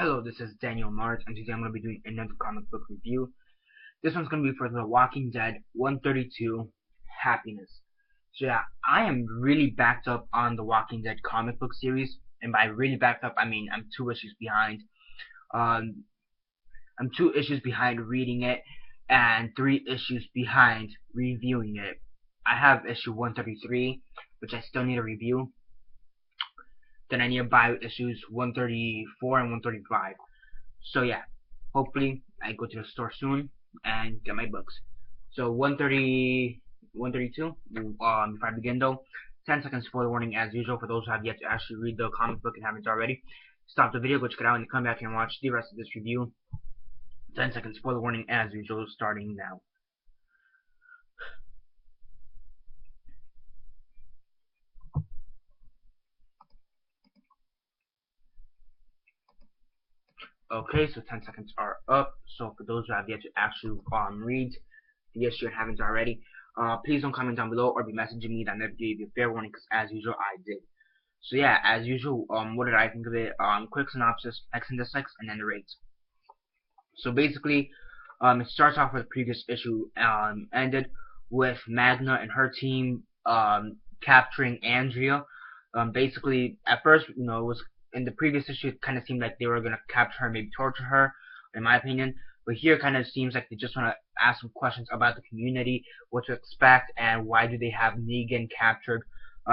Hello, this is Daniel Mart, and today I'm going to be doing another comic book review. This one's going to be for The Walking Dead 132 Happiness. So yeah, I am really backed up on The Walking Dead comic book series, and by really backed up, I mean I'm 2 issues behind. Um, I'm 2 issues behind reading it, and 3 issues behind reviewing it. I have issue 133, which I still need to review. Then I need to buy issues 134 and 135. So yeah, hopefully I go to the store soon and get my books. So 130, 132. Before I begin though, 10 seconds spoiler warning as usual for those who have yet to actually read the comic book and haven't already. Stop the video, go check it out, and come back and watch the rest of this review. 10 seconds spoiler warning as usual, starting now. Okay, so 10 seconds are up. So for those who have yet to actually read the issue and haven't already, please don't comment down below or be messaging me that I never gave you a fair warning, because as usual I did. So yeah, as usual, what did I think of it? Quick synopsis, X and dislikes, and then the rates. So basically, it starts off with the previous issue, ended with Magna and her team capturing Andrea. Basically, at first, it was in the previous issue, it kind of seemed like they were gonna capture her, maybe torture her, in my opinion. But here, it kind of seems like they just want to ask some questions about the community, what to expect, and why do they have Negan captured?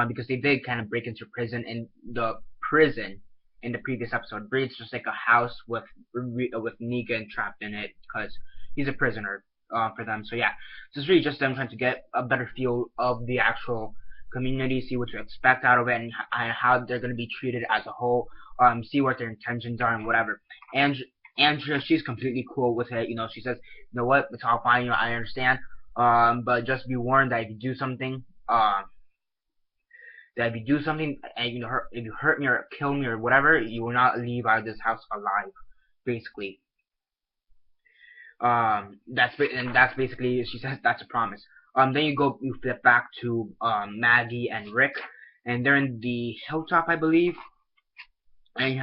Because they did kind of break into prison, and the prison in the previous episode, but it's just like a house with Negan trapped in it because he's a prisoner for them. So yeah, this is really just them trying to get a better feel of the actual community, see what to expect out of it, and how they're going to be treated as a whole. See what their intentions are and whatever. And Andrea, she's completely cool with it. She says, you know what, it's all fine. I understand. But just be warned that if you do something, that if you do something and if you hurt me or kill me or whatever, you will not leave out of this house alive. Basically, that's basically, she says that's a promise. Then you flip back to Maggie and Rick, and they're in the hilltop, I believe, and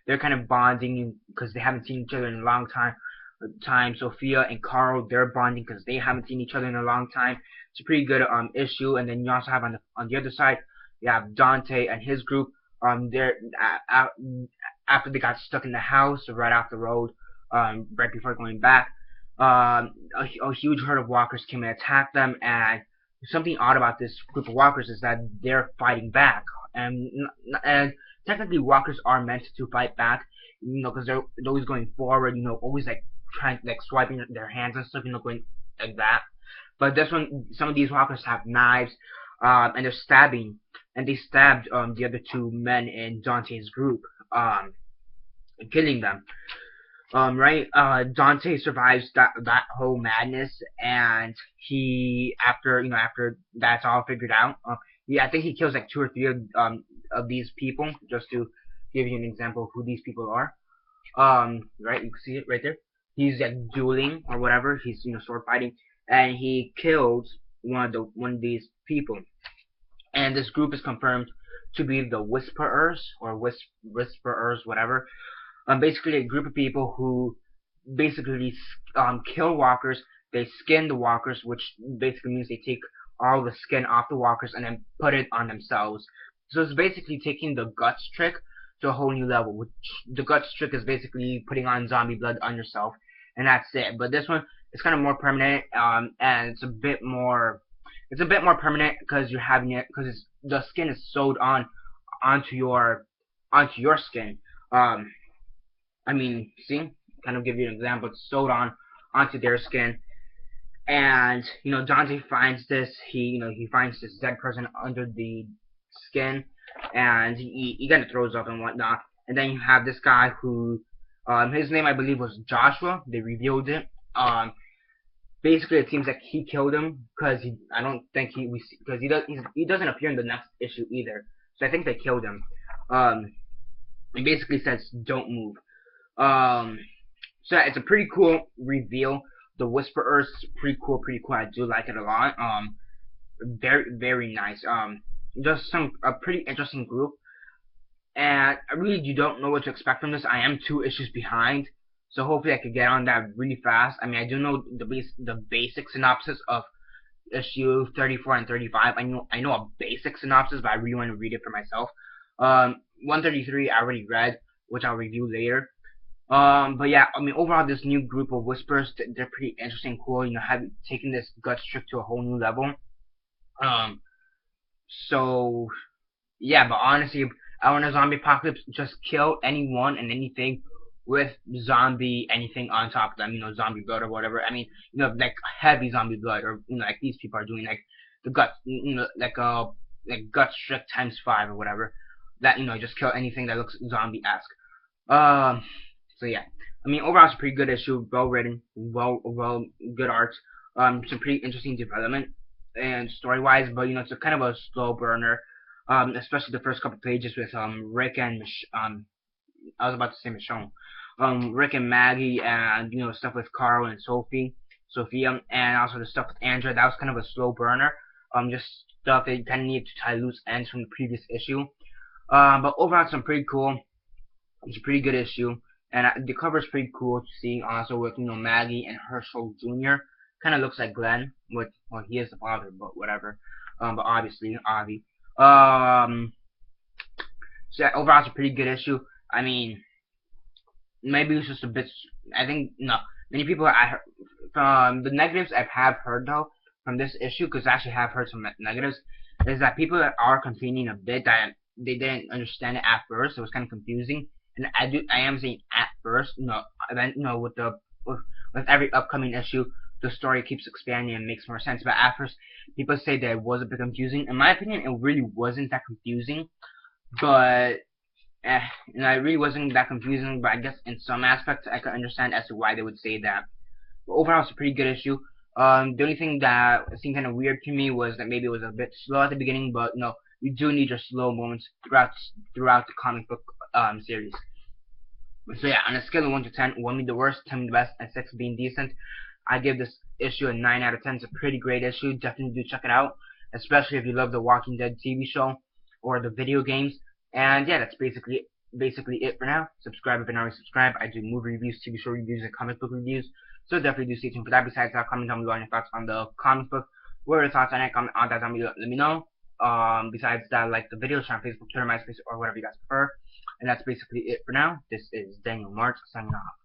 they're kind of bonding because they haven't seen each other in a long time. Sophia and Carl, they're bonding because they haven't seen each other in a long time. It's a pretty good issue. And then you also have on the other side, you have Dante and his group. They're after they got stuck in the house right off the road, right before going back. A huge herd of walkers came and attacked them, and something odd about this group of walkers is that they're fighting back, and technically walkers are meant to fight back, because they're always going forward, always like trying, like swiping their hands and stuff, going like that. But this one, some of these walkers have knives, and they're stabbing, and they stabbed the other two men in Dante's group, killing them. Right? Dante survives that whole madness, and he after that's all figured out, I think he kills like 2 or 3 of these people, just to give you an example of who these people are. Right? You can see it right there. He's like dueling or whatever. He's sword fighting, and he kills one of these people. And this group is confirmed to be the Whisperers, or Whisperers, whatever. Basically a group of people who basically kill walkers. They skin the walkers, which basically means they take all the skin off the walkers and then put it on themselves. So it's basically taking the guts trick to a whole new level. Which the guts trick is basically putting on zombie blood on yourself, and that's it. But this one is kind of more permanent, and it's a bit more permanent because you're having it, because the skin is sewed onto your skin. I mean, see, kind of give you an example. It's sewed onto their skin, and Dante finds this. He finds this dead person under the skin, and he kind of throws up and whatnot. And then you have this guy who, his name I believe was Joshua. They revealed it. Basically, it seems like he killed him because I don't think because he doesn't appear in the next issue either. So I think they killed him. He basically says, "Don't move." So it's a pretty cool reveal. The Whisperers, pretty cool. I do like it a lot. Very nice. Just a pretty interesting group. and I really don't know what to expect from this. I am 2 issues behind, so hopefully I could get on that really fast. I mean, I do know the basic synopsis of issue 34 and 35. I know a basic synopsis, but I really want to read it for myself. 133 I already read, which I'll review later. But yeah, I mean, overall, this new group of whispers, they're pretty interesting, cool. You know, have taken this gut trick to a whole new level. Um, so yeah, but honestly, I want a zombie apocalypse. Just kill anyone and anything with zombie anything on top of them. You know, zombie blood or whatever. I mean, you know, like heavy zombie blood, or you know, like these people are doing, like the guts, you know, like gut trick times 5 or whatever. That, you know, just kill anything that looks zombie-esque. So yeah, I mean, overall it's a pretty good issue, well written, well good art, some pretty interesting development and story wise, but you know, it's a kind of a slow burner, especially the first couple pages with Rick and I was about to say Michonne, Rick and Maggie, and you know, stuff with Carl and Sophia, and also the stuff with Andrea. That was kind of a slow burner, just stuff they kind of needed to tie loose ends from the previous issue. But overall, it's some pretty cool. It's a pretty good issue, and the cover is pretty cool to see. Also with, you know, Maggie and Herschel Jr. Kind of looks like Glenn. With, well, he is the father, but whatever. But obviously Avi. So yeah, overall, it's a pretty good issue. I mean, maybe it's just a bit. I think no, many people I heard from the negatives I have heard though from this issue, because I actually have heard some negatives, is that people that are complaining a bit that they didn't understand it at first. It was kind of confusing, and I am saying at first, then with with every upcoming issue, the story keeps expanding and makes more sense. But at first, people say that it was a bit confusing. In my opinion, it really wasn't that confusing, but it really wasn't that confusing. But I guess in some aspects, I could understand as to why they would say that. But overall, it's a pretty good issue. The only thing that seemed kind of weird to me was that maybe it was a bit slow at the beginning, but no, you do need your slow moments throughout the comic book series. So yeah, on a scale of 1 to 10, 1 being the worst, 10 being the best, and 6 being decent, I give this issue a 9 out of 10. It's a pretty great issue. Definitely do check it out, especially if you love the Walking Dead TV show or the video games. And yeah, that's basically it for now. Subscribe if you're not already subscribed. I do movie reviews, TV show reviews, and comic book reviews. So definitely do stay tuned for that. Besides that, comment down below on your thoughts on the comic book. What are your thoughts on it? Comment on that down below. Let me know. Besides that, like the video, share on Facebook, Twitter, MySpace, or whatever you guys prefer. And that's basically it for now. This is Daniel Mart signing off.